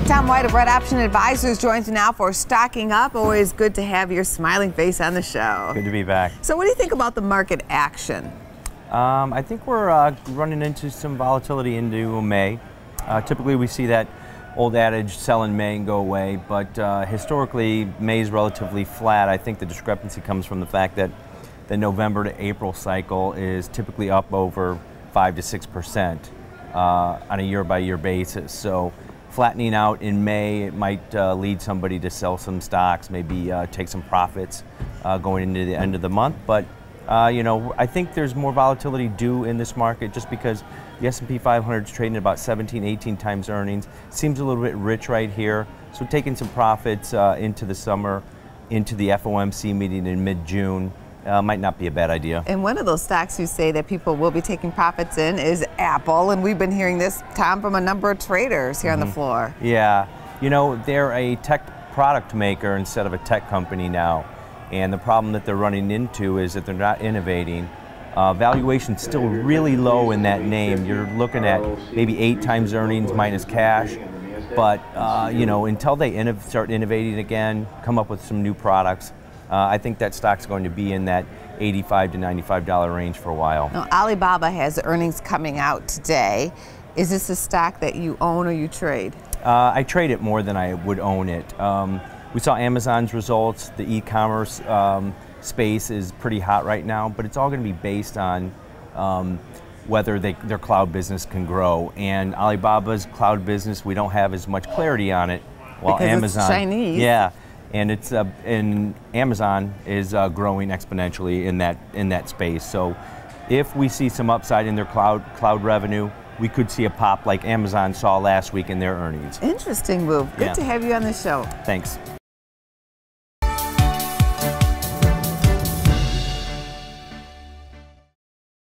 Tom White of Red Option Advisors joins you now for Stocking Up. Always good to have your smiling face on the show. Good to be back. So what do you think about the market action? I think we're running into some volatility into May. Typically we see that old adage, sell in May and go away, but historically May is relatively flat. I think the discrepancy comes from the fact that the November to April cycle is typically up over 5 to 6% on a year-by-year basis. So flattening out in May, it might lead somebody to sell some stocks, maybe take some profits going into the end of the month. But you know, I think there's more volatility due in this market just because the S&P 500 is trading at about 17, 18 times earnings. Seems a little bit rich right here. So taking some profits into the summer, into the FOMC meeting in mid-June, might not be a bad idea. And one of those stocks you say that people will be taking profits in is Apple, and we've been hearing this, Tom, from a number of traders here on the floor. Yeah, you know, they're a tech product maker instead of a tech company now, and the problem that they're running into is that they're not innovating. Valuation's still really low in that name. You're looking at maybe 8 times earnings minus cash, but you know, until they start innovating again, come up with some new products, I think that stock's going to be in that $85 to $95 range for a while. Now, Alibaba has earnings coming out today. Is this a stock that you own or you trade? I trade it more than I would own it. We saw Amazon's results. The e-commerce space is pretty hot right now, but it's all going to be based on whether their cloud business can grow. And Alibaba's cloud business, we don't have as much clarity on it. While because Amazon, it's Chinese. Yeah. And it's Amazon is growing exponentially in that space. So, if we see some upside in their cloud revenue, we could see a pop like Amazon saw last week in their earnings. Interesting move. Good to have you on the show. Thanks.